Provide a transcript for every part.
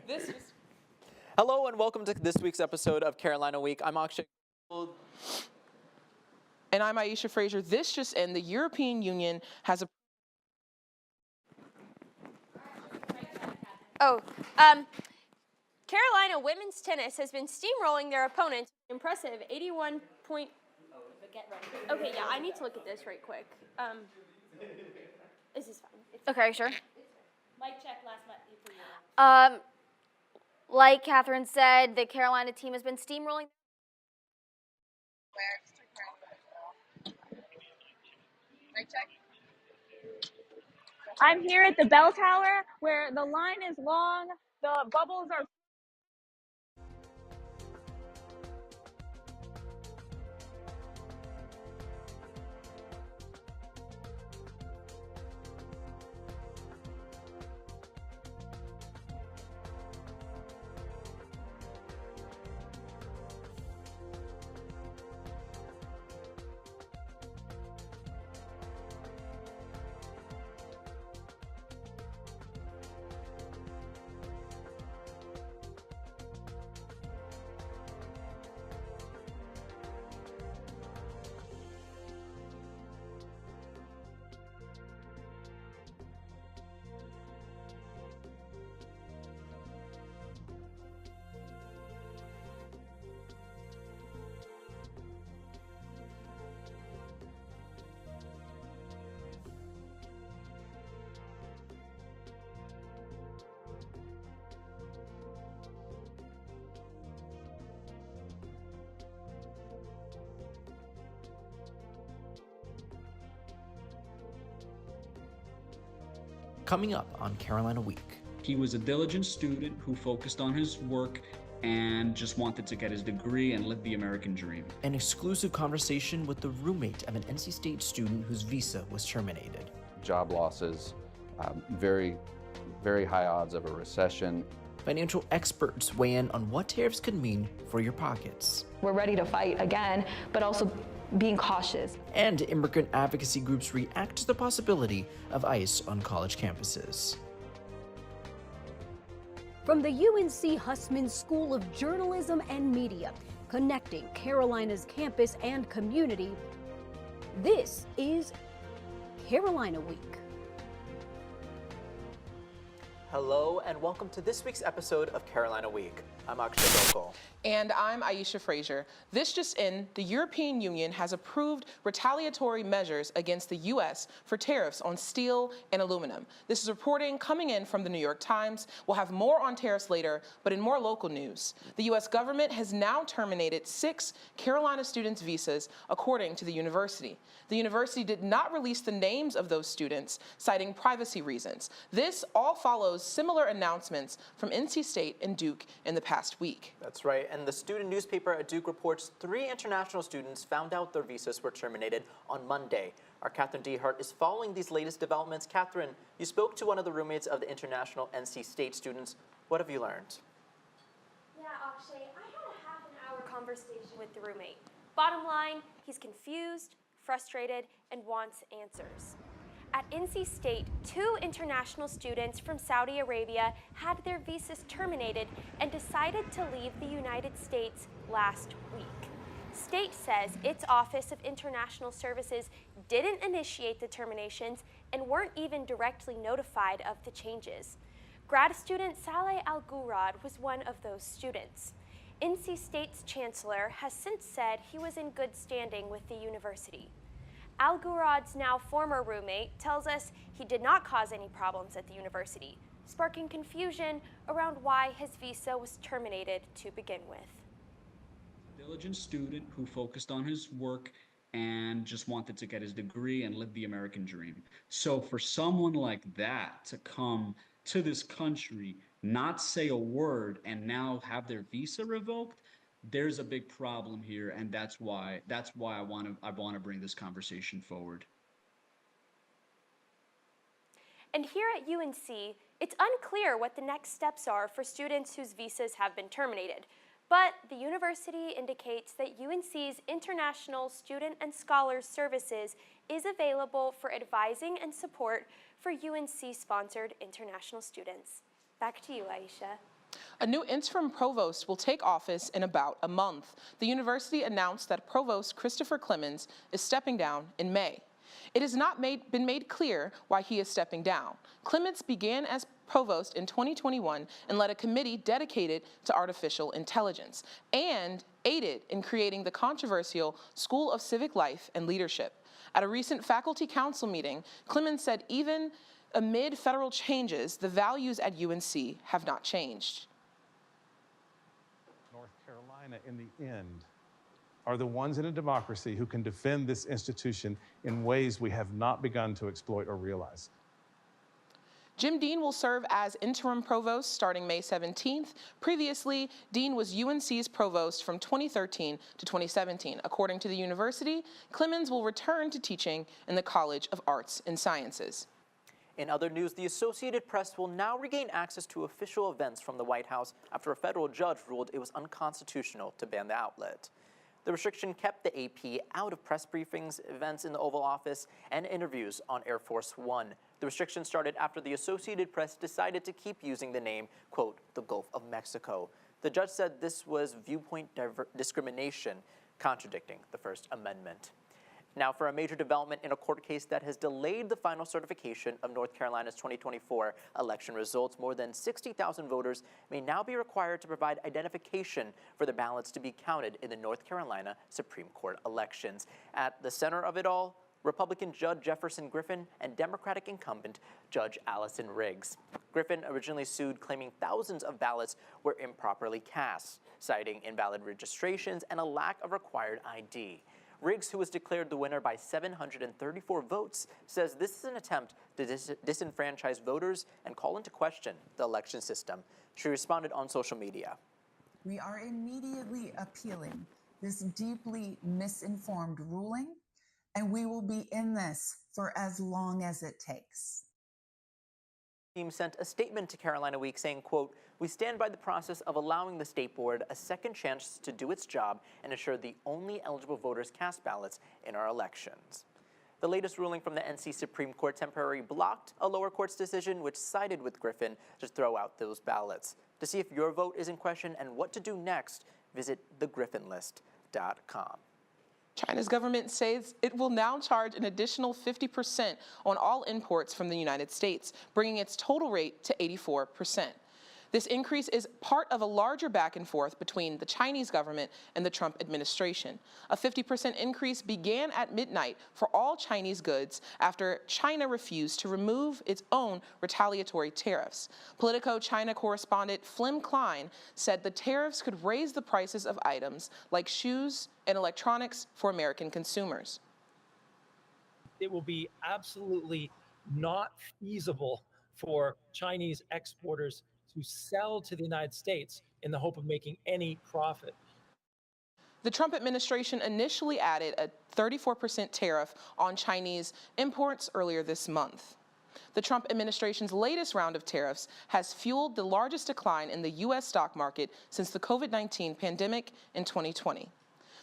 This is... Hello and welcome to this week's episode of Carolina Week. I'm Akshay. And I'm Aisha Frazier. This just in, the European Union has a... Carolina women's tennis has been steamrolling their opponents. Impressive 81 point... Okay, yeah, I need to look at this right quick. This is fine. Okay, sure. Mic check last night for you. Like Catherine said, the Carolina team has been steamrolling. I'm here at the bell tower where the line is long, the bubbles are... Coming up on Carolina Week. He was a diligent student who focused on his work and just wanted to get his degree and live the American dream. An exclusive conversation with the roommate of an NC State student whose visa was terminated. Job losses, very high odds of a recession. Financial experts weigh in on what tariffs could mean for your pockets. We're ready to fight again, but also being cautious. And immigrant advocacy groups react to the possibility of ICE on college campuses. From the UNC Hussman School of Journalism and Media, connecting Carolina's campus and community, this is Carolina Week. Hello and welcome to this week's episode of Carolina Week. I'm Akshay Gokul. And I'm Aisha Frazier. This just in, the European Union has approved retaliatory measures against the U.S. for tariffs on steel and aluminum. This is reporting coming in from the New York Times. We'll have more on tariffs later, but in more local news, the U.S. government has now terminated 6 Carolina students' visas, according to the university. The university did not release the names of those students, citing privacy reasons. This all follows similar announcements from NC State and Duke in the past week. That's right, and the student newspaper at Duke reports 3 international students found out their visas were terminated on Monday. Our Catherine Dehart is following these latest developments. Catherine, you spoke to one of the roommates of the international NC State students. What have you learned? Yeah, Akshay, I had a half-an-hour conversation with the roommate. Bottom line, he's confused, frustrated, and wants answers. At NC State, 2 international students from Saudi Arabia had their visas terminated and decided to leave the United States last week. State says its Office of International Services didn't initiate the terminations and weren't even directly notified of the changes. Grad student Saleh Al-Ghurad was one of those students. NC State's chancellor has since said he was in good standing with the university. Al-Ghurad's now former roommate tells us he did not cause any problems at the university, sparking confusion around why his visa was terminated to begin with. Diligent student who focused on his work and just wanted to get his degree and live the American dream. So for someone like that to come to this country, not say a word, and now have their visa revoked, there's a big problem here, and that's why I want to bring this conversation forward. And here at UNC, it's unclear what the next steps are for students whose visas have been terminated. But the university indicates that UNC's International Student and Scholars Services is available for advising and support for UNC-sponsored international students. Back to you, Aisha. A new interim provost will take office in about a month. The university announced that Provost Christopher Clemens is stepping down in May. It has not been made clear why he is stepping down. Clemens began as provost in 2021 and led a committee dedicated to artificial intelligence and aided in creating the controversial School of Civic Life and Leadership. At a recent faculty council meeting, Clemens said even amid federal changes, the values at UNC have not changed. North Carolina, in the end, are the ones in a democracy who can defend this institution in ways we have not begun to exploit or realize. Jim Dean will serve as interim provost starting May 17th. Previously, Dean was UNC's provost from 2013 to 2017. According to the university, Clemens will return to teaching in the College of Arts and Sciences. In other news, the Associated Press will now regain access to official events from the White House after a federal judge ruled it was unconstitutional to ban the outlet. The restriction kept the AP out of press briefings, events in the Oval Office, and interviews on Air Force One. The restriction started after the Associated Press decided to keep using the name, quote, the Gulf of Mexico. The judge said this was viewpoint discrimination, contradicting the First Amendment. Now for a major development in a court case that has delayed the final certification of North Carolina's 2024 election results, more than 60,000 voters may now be required to provide identification for the ballots to be counted in the North Carolina Supreme Court elections. At the center of it all, Republican Judge Jefferson Griffin and Democratic incumbent Judge Allison Riggs. Griffin originally sued, claiming thousands of ballots were improperly cast, citing invalid registrations and a lack of required ID. Riggs, who was declared the winner by 734 votes, says this is an attempt to disenfranchise voters and call into question the election system. She responded on social media. We are immediately appealing this deeply misinformed ruling, and we will be in this for as long as it takes. The team sent a statement to Carolina Week saying, quote, we stand by the process of allowing the state board a second chance to do its job and ensure the only eligible voters cast ballots in our elections. The latest ruling from the NC Supreme Court temporarily blocked a lower court's decision which sided with Griffin to throw out those ballots. To see if your vote is in question and what to do next, visit thegriffinlist.com. China's government says it will now charge an additional 50% on all imports from the United States, bringing its total rate to 84%. This increase is part of a larger back and forth between the Chinese government and the Trump administration. A 50% increase began at midnight for all Chinese goods after China refused to remove its own retaliatory tariffs. Politico China correspondent Flynn Klein said the tariffs could raise the prices of items like shoes and electronics for American consumers. It will be absolutely not feasible for Chinese exporters to sell to the United States in the hope of making any profit. The Trump administration initially added a 34% tariff on Chinese imports earlier this month. The Trump administration's latest round of tariffs has fueled the largest decline in the U.S. stock market since the COVID-19 pandemic in 2020.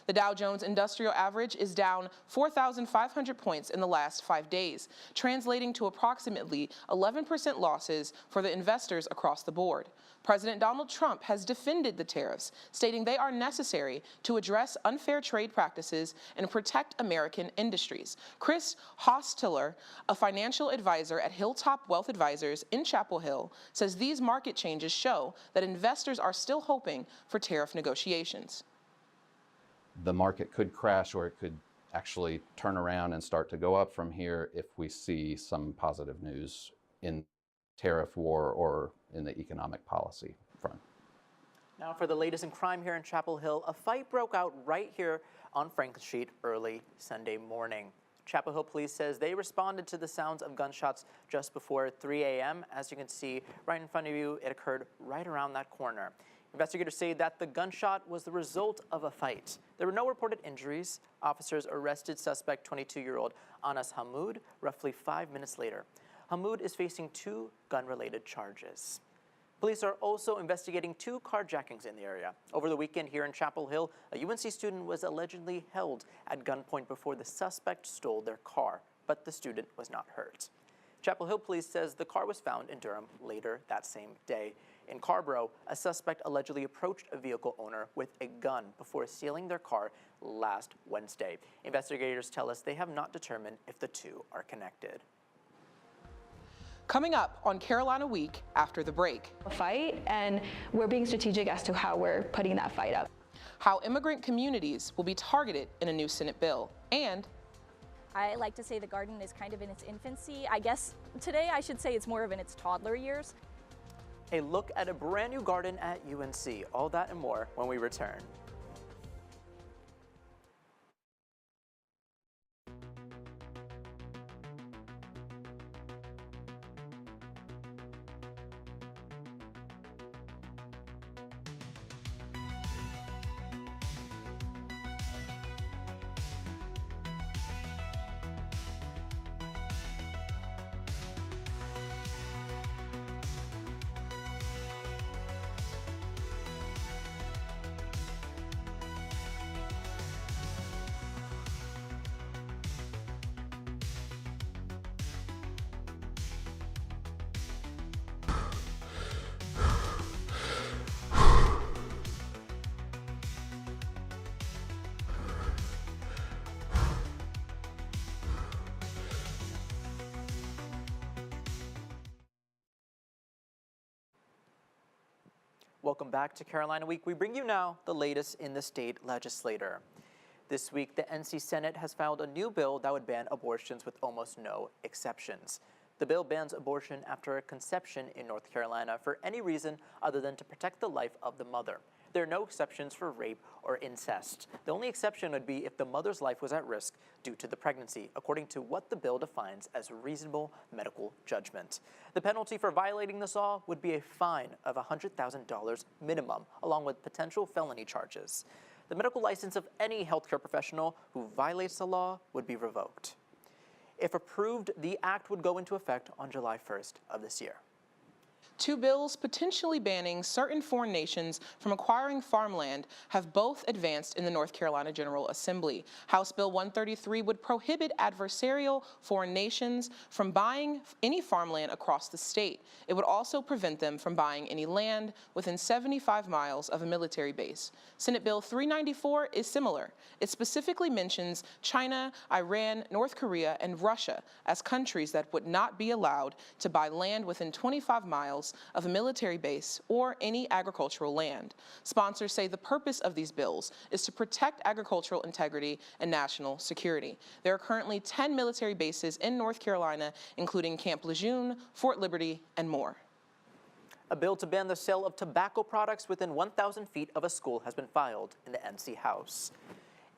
The Dow Jones Industrial Average is down 4,500 points in the last 5 days, translating to approximately 11% losses for the investors across the board. President Donald Trump has defended the tariffs, stating they are necessary to address unfair trade practices and protect American industries. Chris Hostler, a financial advisor at Hilltop Wealth Advisors in Chapel Hill, says these market changes show that investors are still hoping for tariff negotiations. The market could crash, or it could actually turn around and start to go up from here if we see some positive news in tariff war or in the economic policy front. Now for the latest in crime here in Chapel Hill, a fight broke out right here on Franklin Street early Sunday morning. Chapel Hill police says they responded to the sounds of gunshots just before 3 a.m. As you can see right in front of you, it occurred right around that corner. Investigators say that the gunshot was the result of a fight. There were no reported injuries. Officers arrested suspect 22-year-old Anas Hamoud roughly 5 minutes later. Hamoud is facing 2 gun-related charges. Police are also investigating 2 carjackings in the area. Over the weekend here in Chapel Hill, a UNC student was allegedly held at gunpoint before the suspect stole their car, but the student was not hurt. Chapel Hill police says the car was found in Durham later that same day. In Carborough, a suspect allegedly approached a vehicle owner with a gun before stealing their car last Wednesday. Investigators tell us they have not determined if the two are connected. Coming up on Carolina Week after the break. A fight, and we're being strategic as to how we're putting that fight up. How immigrant communities will be targeted in a new Senate bill. And I like to say the garden is kind of in its infancy. I guess today I should say it's more of in its toddler years. A look at a brand new garden at UNC. All that and more when we return. Welcome back to Carolina Week. We bring you now the latest in the state legislature. This week, the NC Senate has filed a new bill that would ban abortions with almost no exceptions. The bill bans abortion after a conception in North Carolina for any reason other than to protect the life of the mother. There are no exceptions for rape or incest. The only exception would be if the mother's life was at risk due to the pregnancy, according to what the bill defines as reasonable medical judgment. The penalty for violating this law would be a fine of $100,000 minimum, along with potential felony charges. The medical license of any healthcare professional who violates the law would be revoked. If approved, the act would go into effect on July 1st of this year. Two bills potentially banning certain foreign nations from acquiring farmland have both advanced in the North Carolina General Assembly. House Bill 133 would prohibit adversarial foreign nations from buying any farmland across the state. It would also prevent them from buying any land within 75 miles of a military base. Senate Bill 394 is similar. It specifically mentions China, Iran, North Korea, and Russia as countries that would not be allowed to buy land within 25 miles of a military base or any agricultural land. Sponsors say the purpose of these bills is to protect agricultural integrity and national security. There are currently 10 military bases in North Carolina, including Camp Lejeune, Fort Liberty, and more. A bill to ban the sale of tobacco products within 1,000 feet of a school has been filed in the NC House.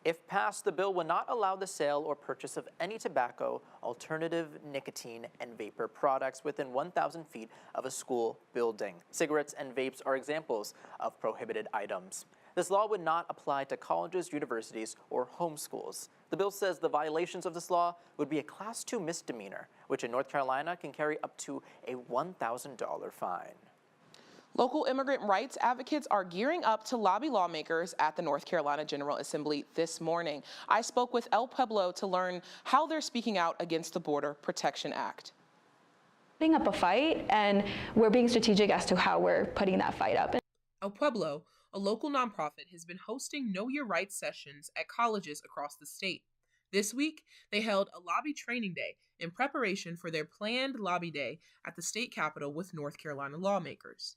If passed, the bill will not allow the sale or purchase of any tobacco, alternative nicotine, and vapor products within 1,000 feet of a school building. Cigarettes and vapes are examples of prohibited items. This law would not apply to colleges, universities, or homeschools. The bill says the violations of this law would be a Class 2 misdemeanor, which in North Carolina can carry up to a $1,000 fine. Local immigrant rights advocates are gearing up to lobby lawmakers at the North Carolina General Assembly this morning. I spoke with El Pueblo to learn how they're speaking out against the Border Protection Act. Putting up a fight, and we're being strategic as to how we're putting that fight up. El Pueblo, a local nonprofit, has been hosting Know Your Rights sessions at colleges across the state. This week, they held a lobby training day in preparation for their planned lobby day at the state capitol with North Carolina lawmakers.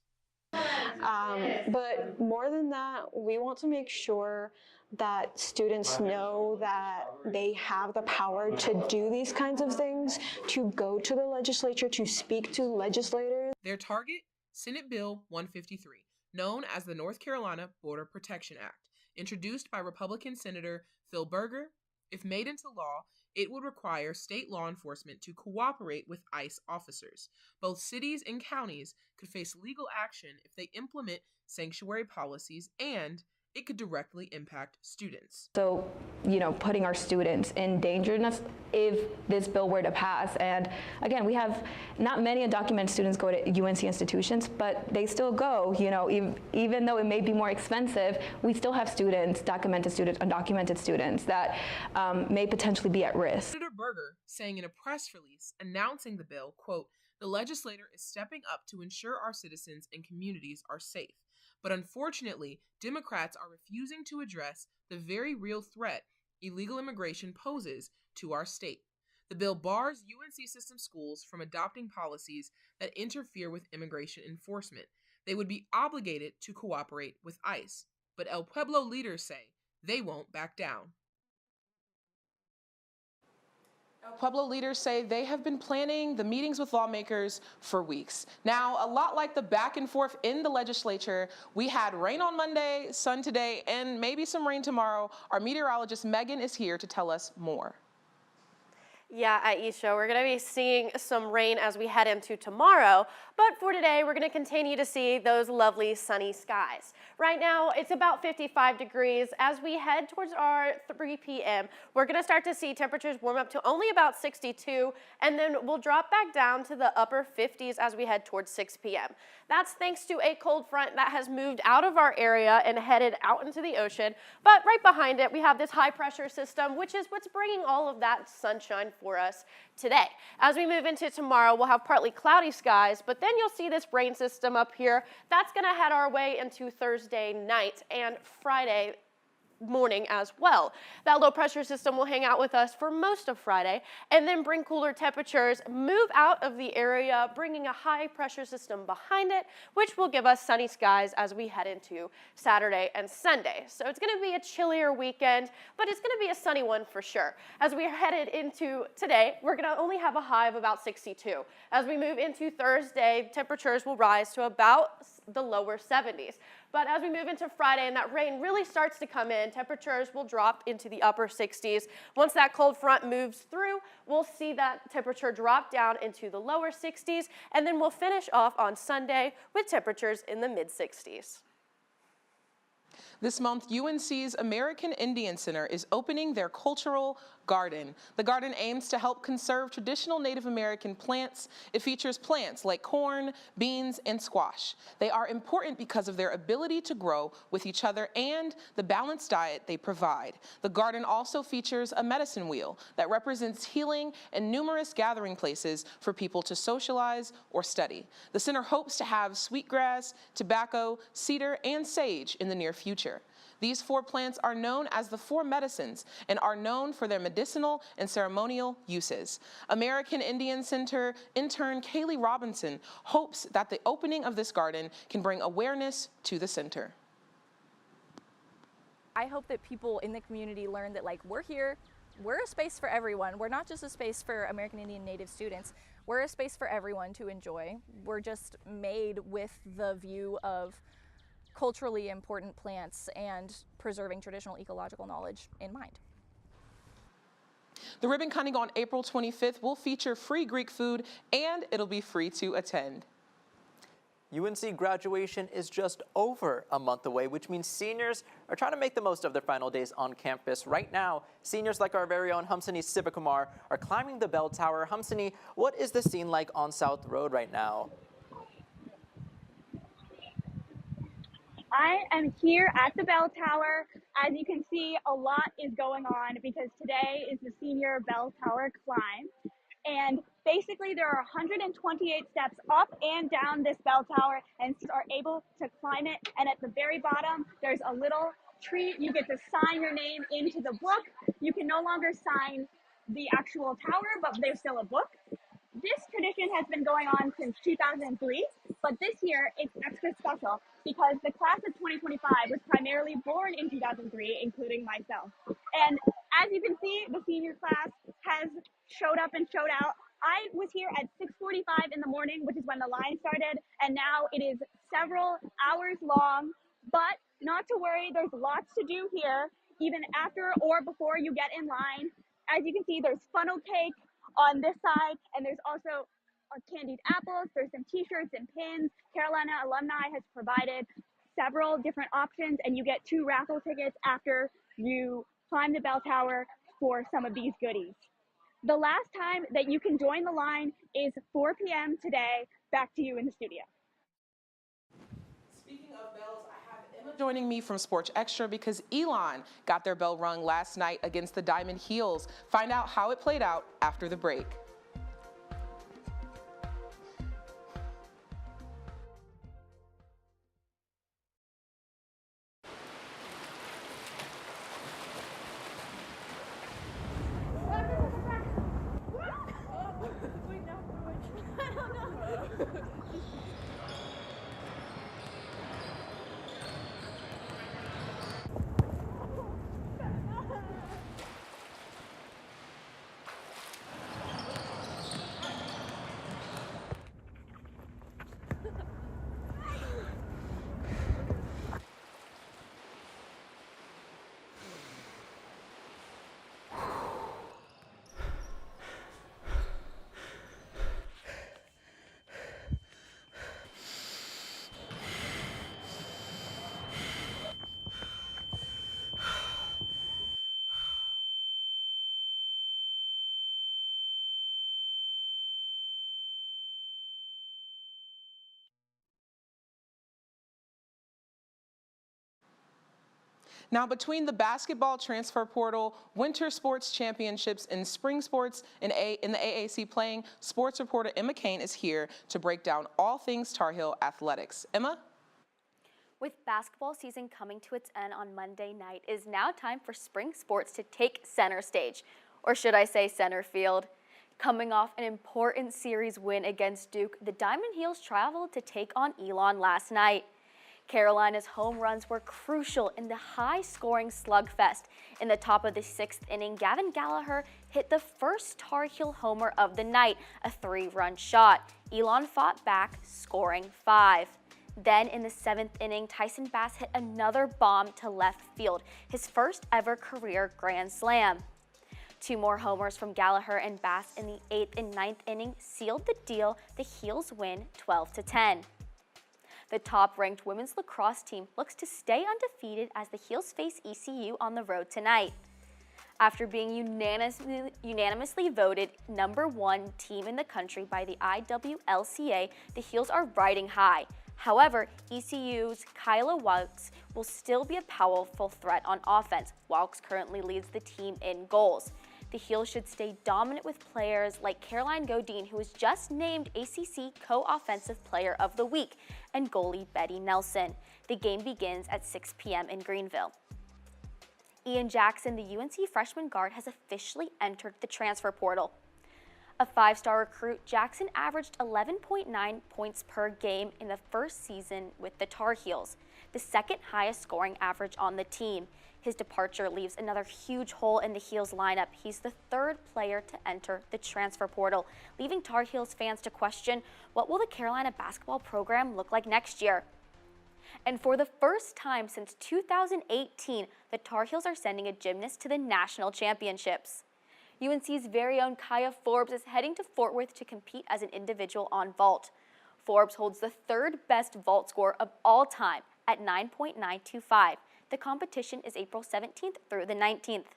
But more than that, we want to make sure that students know that they have the power to do these kinds of things, to go to the legislature, to speak to legislators. Their target, Senate Bill 153, known as the North Carolina Border Protection Act, introduced by Republican Senator Phil Berger. If made into law, it would require state law enforcement to cooperate with ICE officers. Both cities and counties could face legal action if they implement sanctuary policies, and it could directly impact students. So, putting our students in danger if this bill were to pass. And again, we have not many undocumented students go to UNC institutions, but they still go, even though it may be more expensive, we still have students, documented students, undocumented students that may potentially be at risk. Senator Berger saying in a press release announcing the bill, quote, The legislator is stepping up to ensure our citizens and communities are safe. But unfortunately, Democrats are refusing to address the very real threat illegal immigration poses to our state. The bill bars UNC system schools from adopting policies that interfere with immigration enforcement. They would be obligated to cooperate with ICE. But El Pueblo leaders say they won't back down. El Pueblo leaders say they have been planning the meetings with lawmakers for weeks. Now, a lot like the back and forth in the legislature, we had rain on Monday, sun today, and maybe some rain tomorrow. Our meteorologist Megan is here to tell us more. Yeah, Aisha, we're going to be seeing some rain as we head into tomorrow, but for today, we're going to continue to see those lovely sunny skies. Right now, it's about 55 degrees. As we head towards our 3 p.m., we're going to start to see temperatures warm up to only about 62, and then we'll drop back down to the upper 50s as we head towards 6 p.m. That's thanks to a cold front that has moved out of our area and headed out into the ocean, but right behind it, we have this high pressure system, which is what's bringing all of that sunshine for us today. As we move into tomorrow, we'll have partly cloudy skies, but then you'll see this rain system up here. That's going to head our way into Thursday night and Friday morning as well. That low pressure system will hang out with us for most of Friday and then bring cooler temperatures, move out of the area, bringing a high pressure system behind it, which will give us sunny skies as we head into Saturday and Sunday. So it's going to be a chillier weekend, but it's going to be a sunny one for sure. As we are headed into today, we're going to only have a high of about 62. As we move into Thursday, temperatures will rise to about the lower 70s. But as we move into Friday and that rain really starts to come in, temperatures will drop into the upper 60s. Once that cold front moves through, we'll see that temperature drop down into the lower 60s, and then we'll finish off on Sunday with temperatures in the mid-60s. This month, UNC's American Indian Center is opening their cultural garden. The garden aims to help conserve traditional Native American plants. It features plants like corn, beans, and squash. They are important because of their ability to grow with each other and the balanced diet they provide. The garden also features a medicine wheel that represents healing and numerous gathering places for people to socialize or study. The center hopes to have sweetgrass, tobacco, cedar, and sage in the near future. These 4 plants are known as the 4 medicines and are known for their medicinal and ceremonial uses. American Indian Center intern Kaylee Robinson hopes that the opening of this garden can bring awareness to the center. I hope that people in the community learn that, like, we're here, we're a space for everyone. We're not just a space for American Indian Native students. We're a space for everyone to enjoy. We're just made with the view of culturally important plants and preserving traditional ecological knowledge in mind. The ribbon cutting on April 25th will feature free Greek food and it'll be free to attend. UNC graduation is just over a month away, which means seniors are trying to make the most of their final days on campus. Right now, seniors like our very own Humsini Sivakumar are climbing the bell tower. Humsini, what is the scene like on South Road right now? I am here at the bell tower. As you can see, a lot is going on because today is the senior bell tower climb. And basically there are 128 steps up and down this bell tower, and students are able to climb it. And at the very bottom, there's a little tree. You get to sign your name into the book. You can no longer sign the actual tower, but there's still a book. This tradition has been going on since 2003, but this year it's extra special because the class of 2025 was primarily born in 2003, including myself. And as you can see, the senior class has showed up and showed out. I was here at 6:45 in the morning, which is when the line started, and now it is several hours long, but not to worry, there's lots to do here, even after or before you get in line. As you can see, there's funnel cake on this side, and there's also candied apples, there's some t-shirts and pins. Carolina Alumni has provided several different options, and you get 2 raffle tickets after you climb the bell tower for some of these goodies. The last time that you can join the line is 4 p.m. today. Back to you in the studio. Speaking of bells, I have Emma joining me from Sports Extra because Elon got their bell rung last night against the Diamond Heels. Find out how it played out after the break. Now, between the basketball transfer portal, winter sports championships, and spring sports in the AAC playing, sports reporter Emma Kane is here to break down all things Tar Heel athletics. Emma? With basketball season coming to its end on Monday night, it is now time for spring sports to take center stage, or should I say center field. Coming off an important series win against Duke, the Diamond Heels traveled to take on Elon last night. Carolina's home runs were crucial in the high-scoring slugfest. In the top of the 6th inning, Gavin Gallagher hit the first Tar Heel homer of the night, a 3-run shot. Elon fought back, scoring 5. Then in the 7th inning, Tyson Bass hit another bomb to left field, his first ever career grand slam. 2 more homers from Gallagher and Bass in the 8th and 9th inning sealed the deal. The Heels win 12-10. The top-ranked women's lacrosse team looks to stay undefeated as the Heels face ECU on the road tonight. After being unanimously voted #1 team in the country by the IWLCA, the Heels are riding high. However, ECU's Kyla Wilkes will still be a powerful threat on offense. Wilkes currently leads the team in goals. The Heels should stay dominant with players like Caroline Godin, who was just named ACC Co-Offensive Player of the Week, and goalie Betty Nelson. The game begins at 6 p.m. in Greenville. Ian Jackson, the UNC freshman guard, has officially entered the transfer portal. A 5-star recruit, Jackson averaged 11.9 points per game in the first season with the Tar Heels, the second highest scoring average on the team. His departure leaves another huge hole in the Heels lineup. He's the 3rd player to enter the transfer portal, leaving Tar Heels fans to question, what will the Carolina basketball program look like next year? And for the first time since 2018, the Tar Heels are sending a gymnast to the national championships. UNC's very own Kaya Forbes is heading to Fort Worth to compete as an individual on vault. Forbes holds the 3rd best vault score of all time at 9.925. The competition is April 17th through the 19th.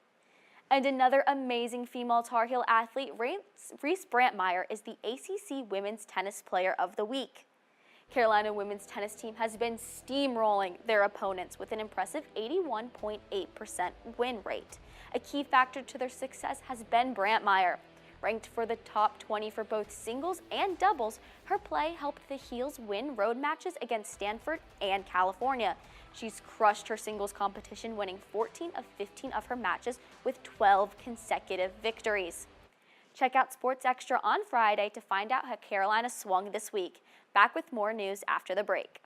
And another amazing female Tar Heel athlete, Reese Brantmeyer, is the ACC Women's Tennis Player of the Week. Carolina women's tennis team has been steamrolling their opponents with an impressive 81.8% win rate. A key factor to their success has been Brantmeyer. Ranked for the top 20 for both singles and doubles, her play helped the Heels win road matches against Stanford and California. She's crushed her singles competition, winning 14 of 15 of her matches with 12 consecutive victories. Check out Sports Extra on Friday to find out how Carolina swung this week. Back with more news after the break.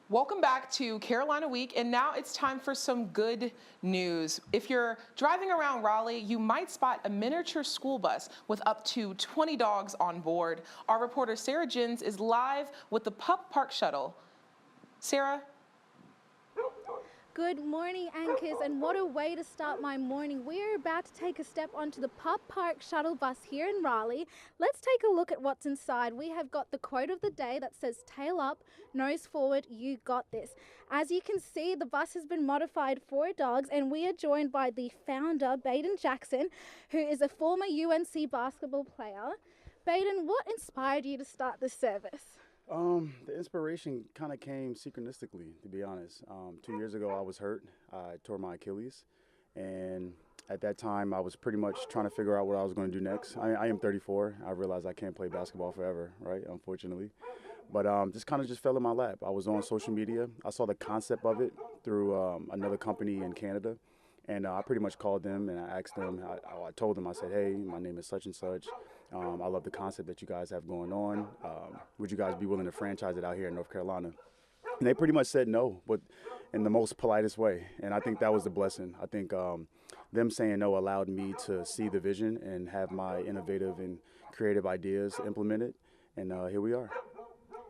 Welcome back to Carolina Week, and now it's time for some good news. If you're driving around Raleigh, you might spot a miniature school bus with up to 20 dogs on board. Our reporter Sarah Jins is live with the Pup Park Shuttle. Sarah? Good morning, anchors, and what a way to start my morning. We are about to take a step onto the Pup Park shuttle bus here in Raleigh. Let's take a look at what's inside. We have got the quote of the day that says, "Tail up, nose forward, you got this." As you can see, the bus has been modified for dogs, and we are joined by the founder, Baden Jackson, who is a former UNC basketball player. Baden, what inspired you to start this service? The inspiration kind of came synchronistically, to be honest. 2 years ago, I was hurt. I tore my Achilles, and At that time, I was pretty much trying to figure out what I was going to do next. I am 34. I realized I can't play basketball forever, right, unfortunately. But just kind of just fell in my lap. I was on social media. I saw the concept of it through another company in Canada. And I pretty much called them and I asked them, I told them, I said, hey, my name is such and such. I love the concept that you guys have going on. Would you guys be willing to franchise it out here in North Carolina? And they pretty much said no, but in the most politest way. And I think that was the blessing. I think them saying no allowed me to see the vision and have my innovative and creative ideas implemented. And here we are.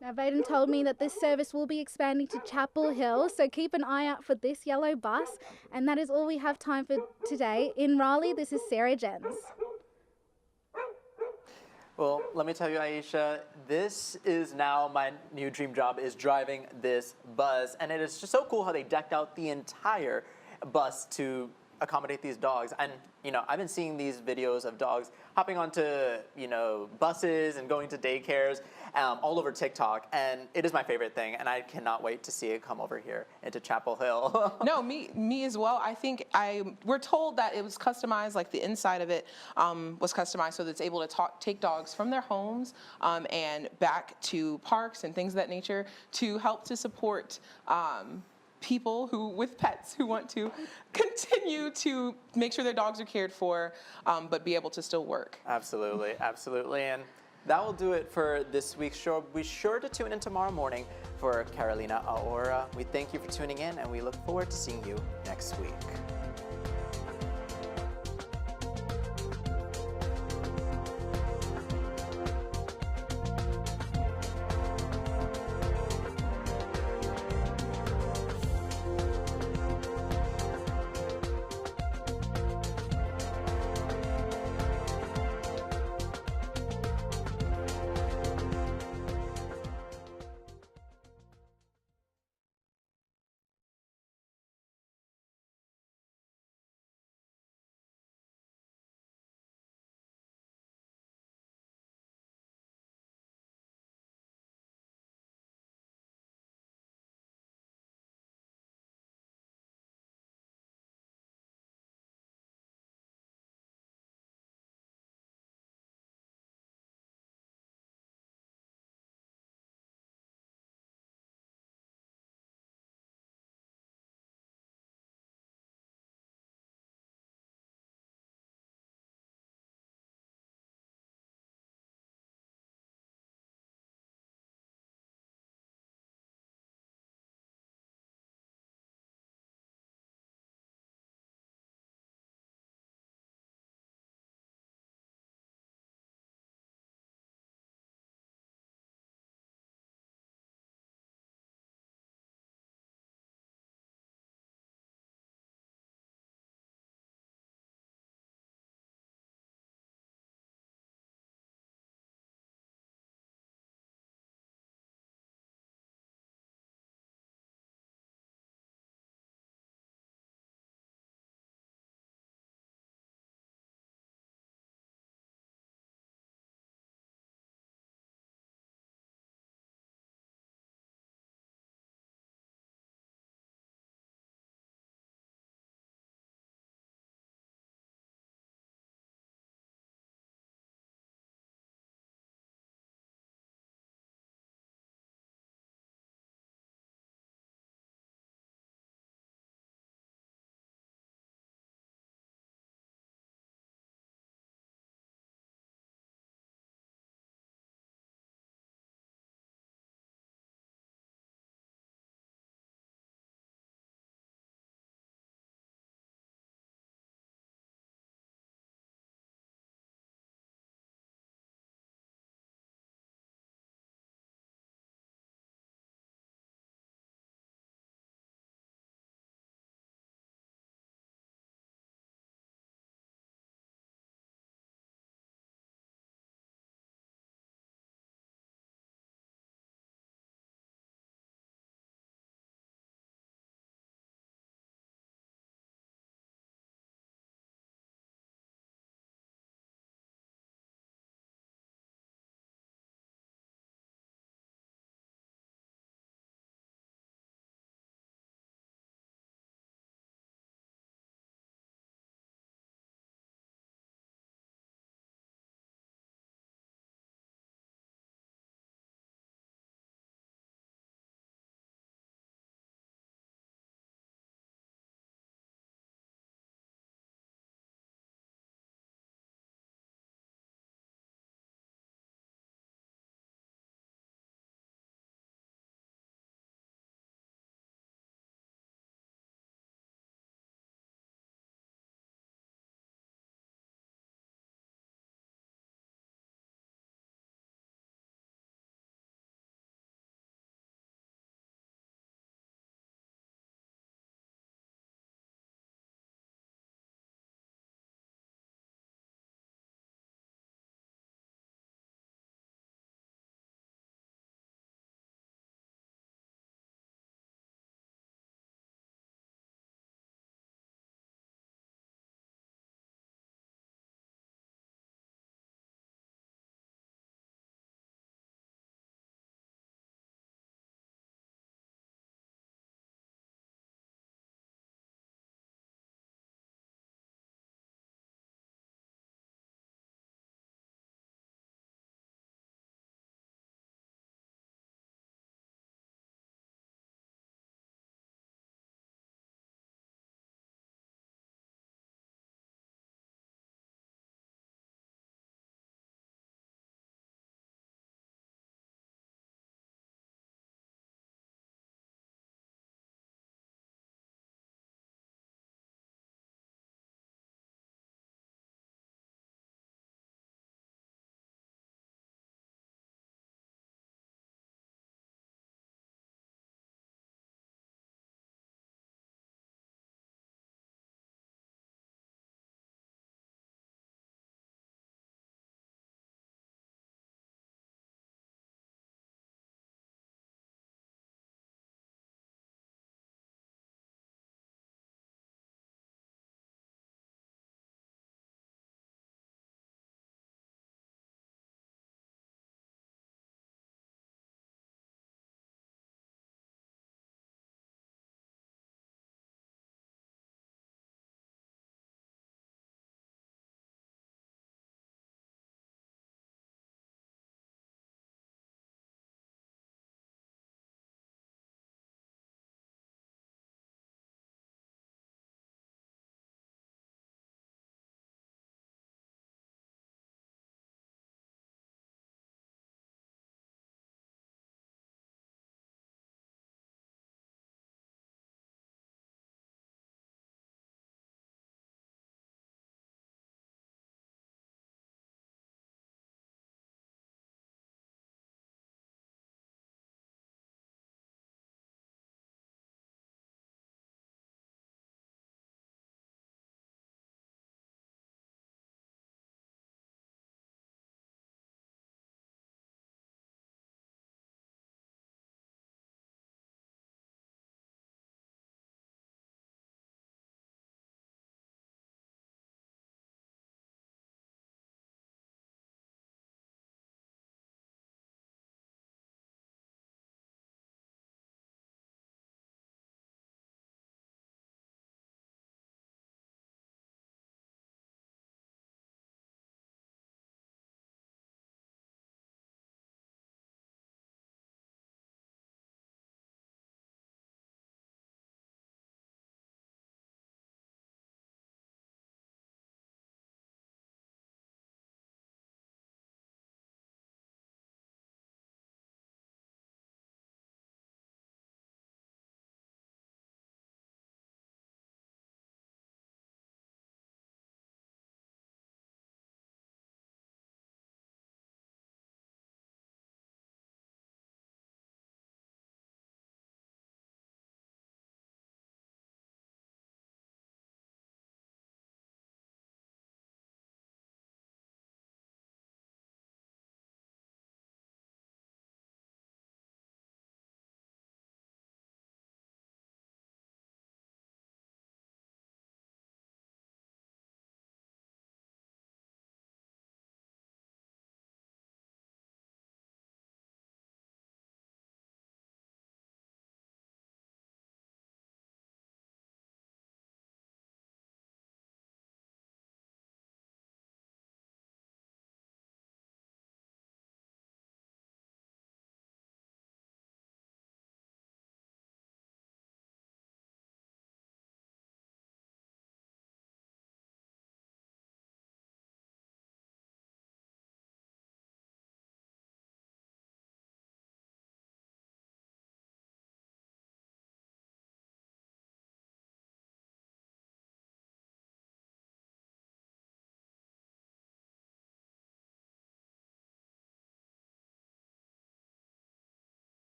Now, Vaden told me that this service will be expanding to Chapel Hill, so keep an eye out for this yellow bus. And that is all we have time for today. In Raleigh, this is Sarah Jens. Well, let me tell you, Aisha, this is now my new dream job, is driving this bus. And it is just so cool how they decked out the entire bus to accommodate these dogs. And, you know, I've been seeing these videos of dogs hopping onto, you know, buses and going to daycares all over TikTok. And it is my favorite thing. And I cannot wait to see it come over here into Chapel Hill. No, me as well. I think we're told that it was customized, like the inside of it was customized so that it's able to take dogs from their homes and back to parks and things of that nature to help to support people who, with pets, who want to continue to make sure their dogs are cared for, but be able to still work. Absolutely, absolutely. And that will do it for this week's show. Be sure to tune in tomorrow morning for Carolina Aora. We thank you for tuning in, and we look forward to seeing you next week.